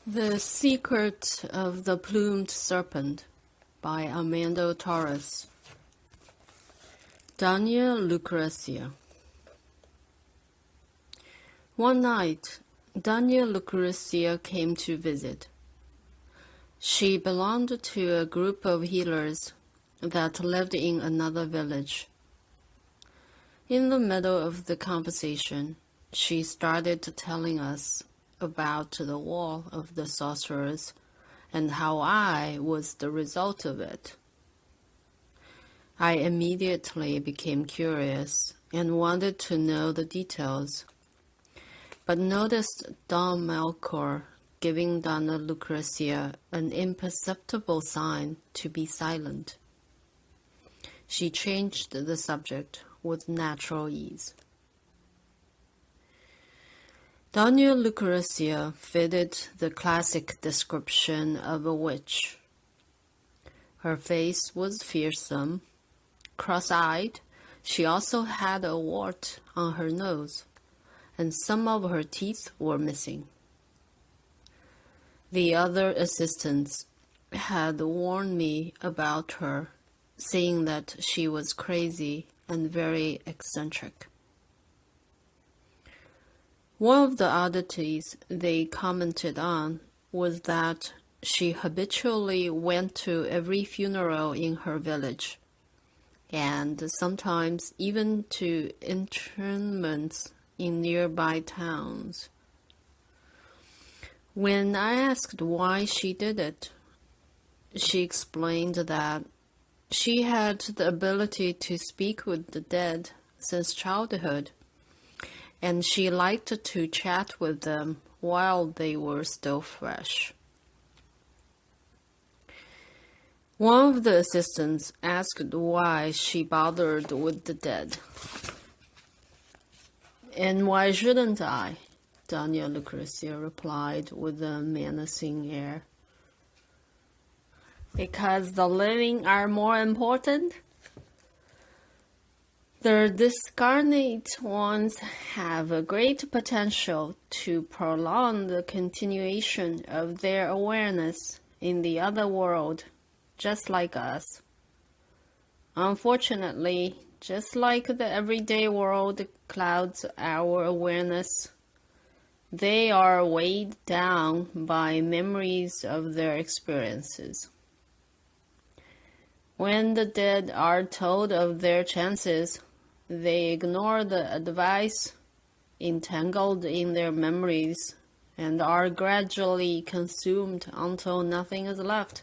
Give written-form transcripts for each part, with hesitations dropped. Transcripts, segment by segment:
The Secret of the Plumed Serpent by Armando Torres. Dona Lucrecia. One night, Dona Lucrecia came to visit. She belonged to a group of healers that lived in another village. In the middle of the conversation, she started telling us about the war of the sorcerers and how I was the result of it. I immediately became curious and wanted to know the details, but noticed Don Melchior giving Dona Lucrecia an imperceptible sign to be silent. She changed the subject with natural ease. Dona Lucrecia fitted the classic description of a witch. Her face was fearsome, cross-eyed. She also had a wart on her nose, and some of her teeth were missing. The other assistants had warned me about her, saying that she was crazy and very eccentric. One of the oddities they commented on was that she habitually went to every funeral in her village, and sometimes even to interments in nearby towns. When I asked why she did it, she explained that she had the ability to speak with the dead since childhood, and she liked to chat with them while they were still fresh. One of the assistants asked why she bothered with the dead. "And why shouldn't I?" Dona Lucrecia replied with a menacing air. "Because the living are more important? The discarnate ones have a great potential to prolong the continuation of their awareness in the other world, just like us. Unfortunately, just like the everyday world clouds our awareness, they are weighed down by memories of their experiences. When the dead are told of their chances, they ignore the advice entangled in their memories and are gradually consumed until nothing is left.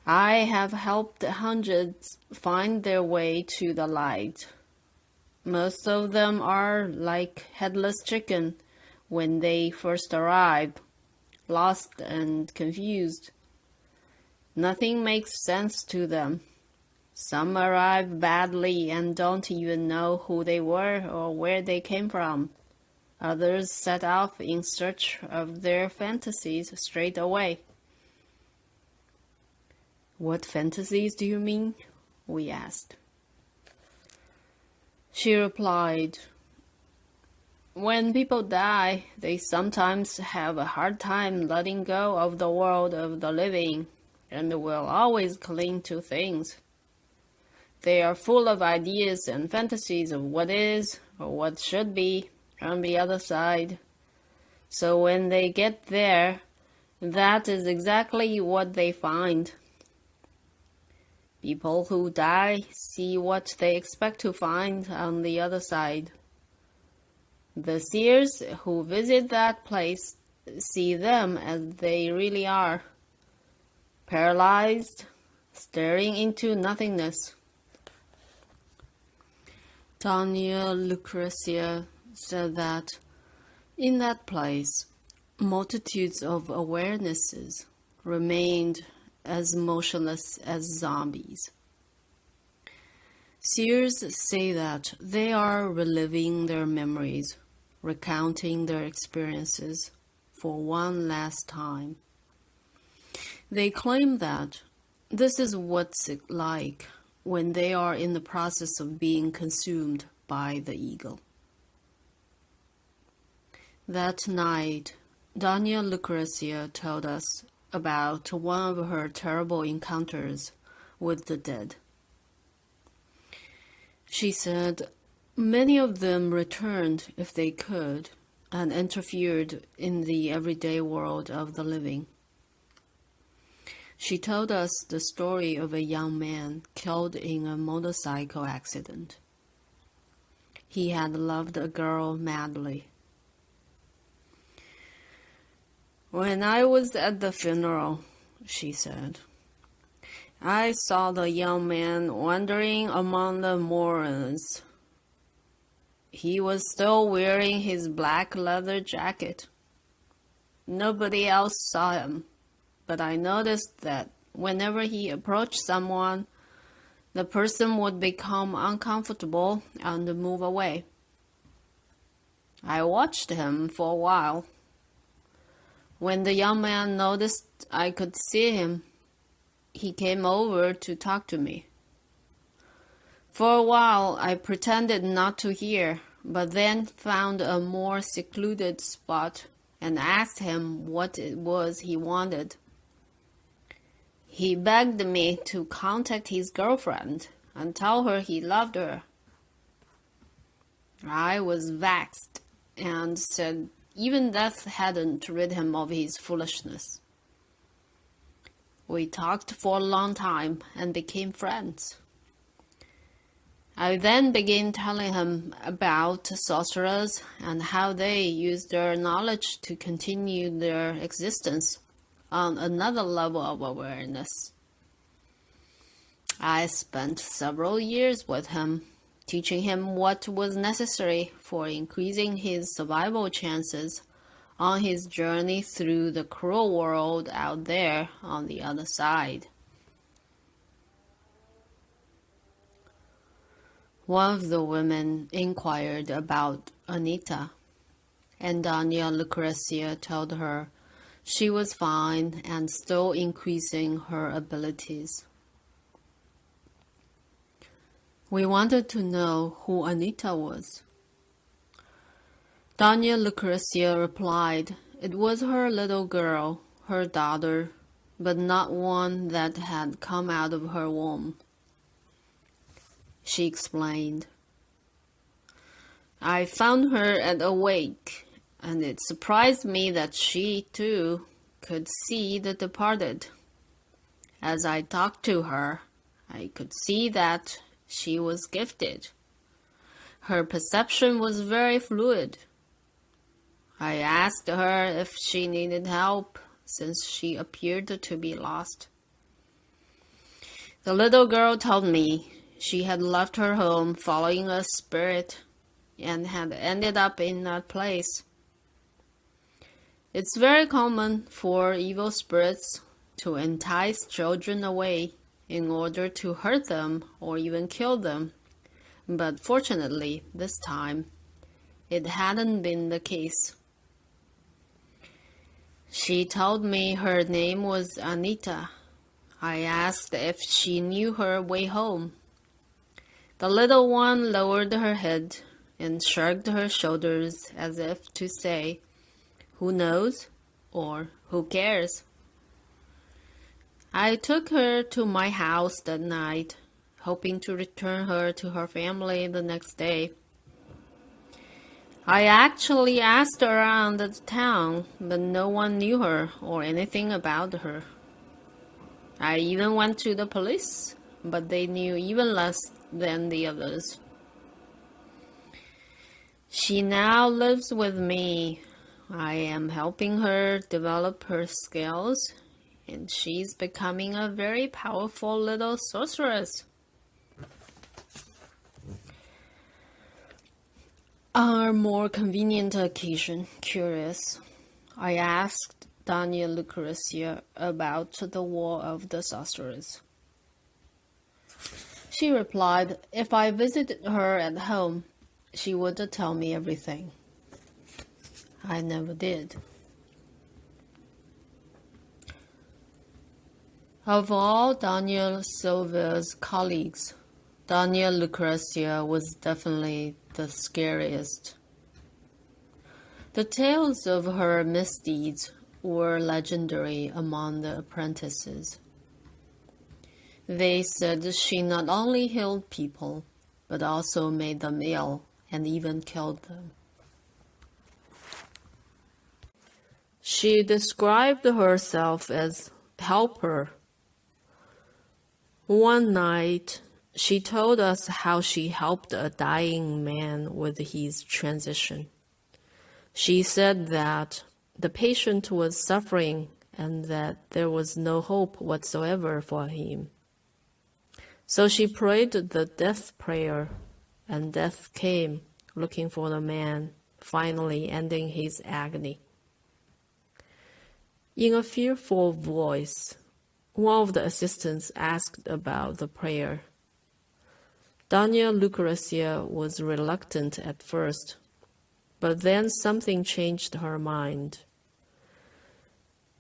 I have helped hundreds find their way to the light. Most of them are like headless chicken when they first arrive, lost and confused. Nothing makes sense to them. Some arrive badly and don't even know who they were or where they came from. Others set off in search of their fantasies straight away." "What fantasies do you mean?" we asked. She replied, "When people die, they sometimes have a hard time letting go of the world of the living, and will always cling to things. They are full of ideas and fantasies of what is or what should be on the other side. So when they get there, that is exactly what they find. People who die see what they expect to find on the other side. The seers who visit that place see them as they really are, paralyzed, staring into nothingness." Dona Lucrecia said that in that place, multitudes of awarenesses remained as motionless as zombies. Seers say that they are reliving their memories, recounting their experiences for one last time. They claim that this is what's like when they are in the process of being consumed by the ego. That night, Dona Lucrecia told us about one of her terrible encounters with the dead. She said many of them returned if they could and interfered in the everyday world of the living. She told us the story of a young man killed in a motorcycle accident. He had loved a girl madly. When I was at the funeral, she said, I saw the young man wandering among the mourners. He was still wearing his black leather jacket. Nobody else saw him, but I noticed that whenever he approached someone, the person would become uncomfortable and move away. I watched him for a while. When the young man noticed I could see him, he came over to talk to me. For a while, I pretended not to hear, but then found a more secluded spot and asked him what it was he wanted. He begged me to contact his girlfriend and tell her he loved her. I was vexed and said even death hadn't rid him of his foolishness. We talked for a long time and became friends. I then began telling him about sorcerers and how they use their knowledge to continue their existence on another level of awareness. I spent several years with him, teaching him what was necessary for increasing his survival chances on his journey through the cruel world out there on the other side. One of the women inquired about Anita, and Dona Lucrecia told her she was fine and still increasing her abilities. We wanted to know who Anita was. Dona Lucrecia replied it was her little girl, her daughter, but not one that had come out of her womb. She explained, I found her at a wake, and it surprised me that she, too, could see the departed. As I talked to her, I could see that she was gifted. Her perception was very fluid. I asked her if she needed help, since she appeared to be lost. The little girl told me she had left her home following a spirit and had ended up in that place. It's very common for evil spirits to entice children away in order to hurt them or even kill them, but fortunately, this time, it hadn't been the case. She told me her name was Anita. I asked if she knew her way home. The little one lowered her head and shrugged her shoulders as if to say, who knows or who cares? I took her to my house that night, hoping to return her to her family the next day. I actually asked around the town, but no one knew her or anything about her. I even went to the police, but they knew even less than the others. She now lives with me. I am helping her develop her skills, and she's becoming a very powerful little sorceress. On a more convenient occasion, curious, I asked Dona Lucrecia about the War of the Sorcerers. She replied if I visited her at home, she would tell me everything. I never did. Of all Dona Silva's colleagues, Dona Lucrecia was definitely the scariest. The tales of her misdeeds were legendary among the apprentices. They said she not only healed people, but also made them ill and even killed them. She described herself as helper. One night, she told us how she helped a dying man with his transition. She said that the patient was suffering and that there was no hope whatsoever for him. So she prayed the death prayer, and death came, looking for the man, finally ending his agony. In a fearful voice, one of the assistants asked about the prayer. Dona Lucrecia was reluctant at first, but then something changed her mind.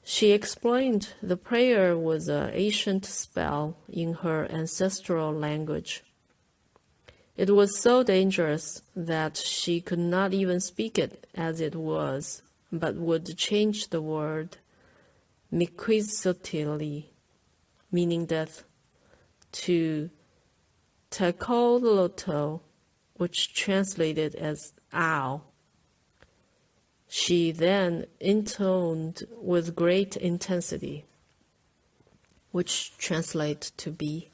She explained the prayer was an ancient spell in her ancestral language. It was so dangerous that she could not even speak it as it was, but would change the word miquisotili, meaning death, to takoloto, which translated as ow. She then intoned with great intensity, which translates to be,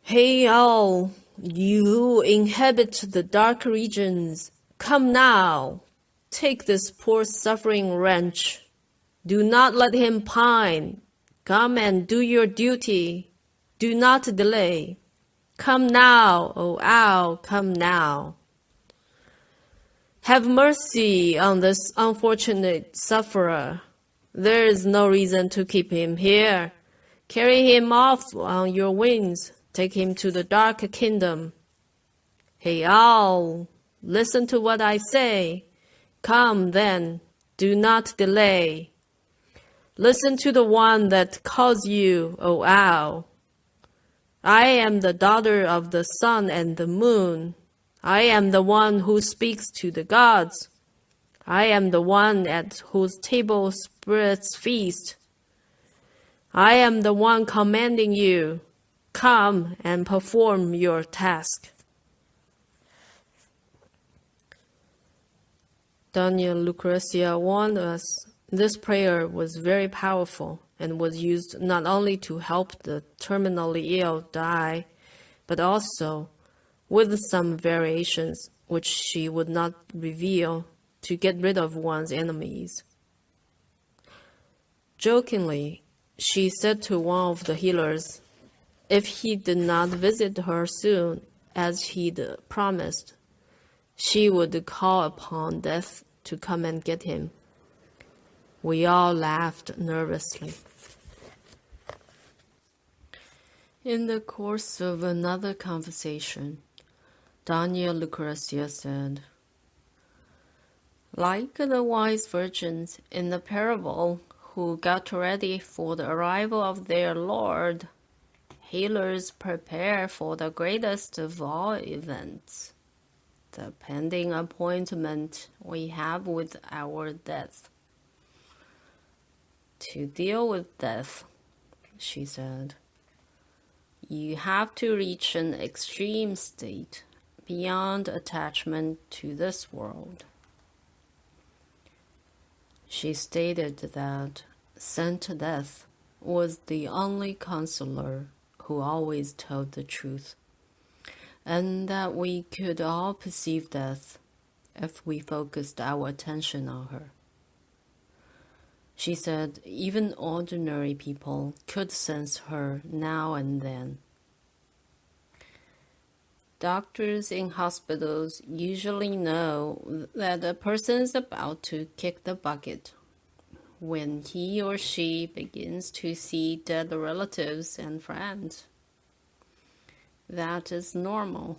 "Hey all, you who inhabit the dark regions, come now, take this poor suffering wretch. Do not let him pine. Come and do your duty. Do not delay. Come now, O owl, come now. Have mercy on this unfortunate sufferer. There is no reason to keep him here. Carry him off on your wings. Take him to the dark kingdom. Hey, owl, listen to what I say. Come then, do not delay. Listen to the one that calls you, O owl. I am the daughter of the sun and the moon. I am the one who speaks to the gods. I am the one at whose table spirits feast. I am the one commanding you. Come and perform your task." Dona Lucrecia warned us this prayer was very powerful and was used not only to help the terminally ill die, but also, with some variations which she would not reveal, to get rid of one's enemies. Jokingly, she said to one of the healers, if he did not visit her soon, as he'd promised, she would call upon death to come and get him. We all laughed nervously. In the course of another conversation, Dona Lucrecia said, "Like the wise virgins in the parable who got ready for the arrival of their Lord, healers prepare for the greatest of all events, the pending appointment we have with our death. To deal with death," she said, "you have to reach an extreme state beyond attachment to this world." She stated that Saint Death was the only counselor who always told the truth, and that we could all perceive death if we focused our attention on her. She said even ordinary people could sense her now and then. Doctors in hospitals usually know that a person is about to kick the bucket when he or she begins to see dead relatives and friends. That is normal.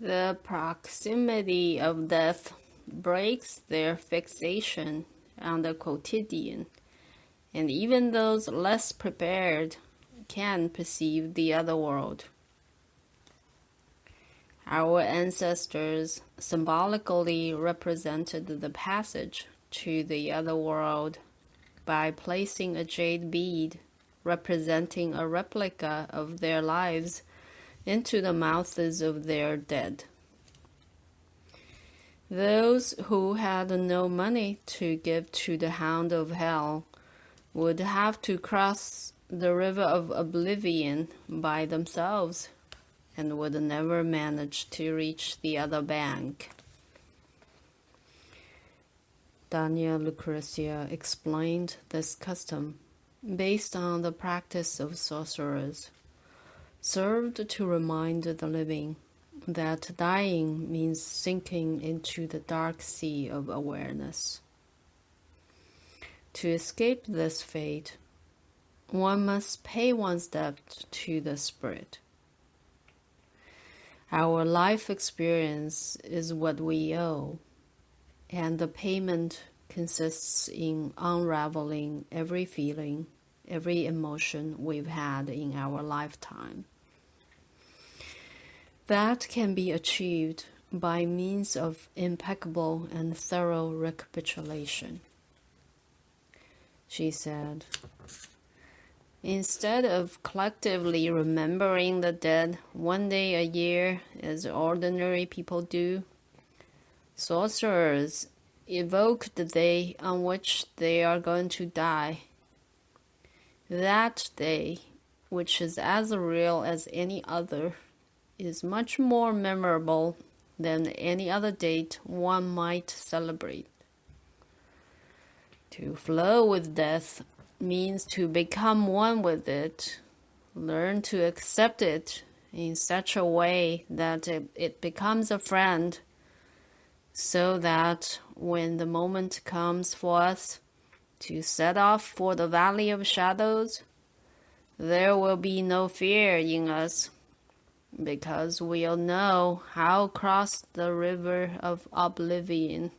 The proximity of death breaks their fixation on the quotidian, and even those less prepared can perceive the other world. Our ancestors symbolically represented the passage to the other world by placing a jade bead representing a replica of their lives into the mouths of their dead. Those who had no money to give to the hound of hell would have to cross the river of oblivion by themselves and would never manage to reach the other bank. Dona Lucrecia explained this custom, based on the practice of sorcerers, served to remind the living that dying means sinking into the dark sea of awareness. To escape this fate, one must pay one's debt to the spirit. Our life experience is what we owe, and the payment consists in unraveling every feeling, every emotion we've had in our lifetime. That can be achieved by means of impeccable and thorough recapitulation. She said, instead of collectively remembering the dead one day a year as ordinary people do, sorcerers evoke the day on which they are going to die. That day, which is as real as any other, is much more memorable than any other date one might celebrate. To flow with death means to become one with it, learn to accept it in such a way that it becomes a friend, so that when the moment comes for us to set off for the valley of shadows, there will be no fear in us, because we'll know how to cross the river of oblivion.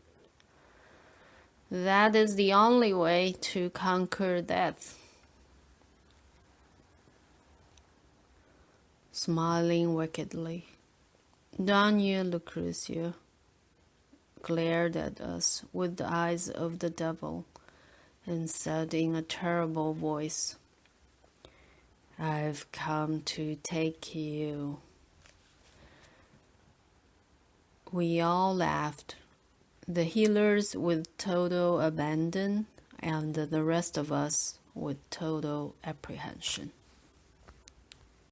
That is the only way to conquer death. Smiling wickedly, Dona Lucrecia glared at us with the eyes of the devil and said in a terrible voice, "I've come to take you." We all laughed, the healers with total abandon and the rest of us with total apprehension.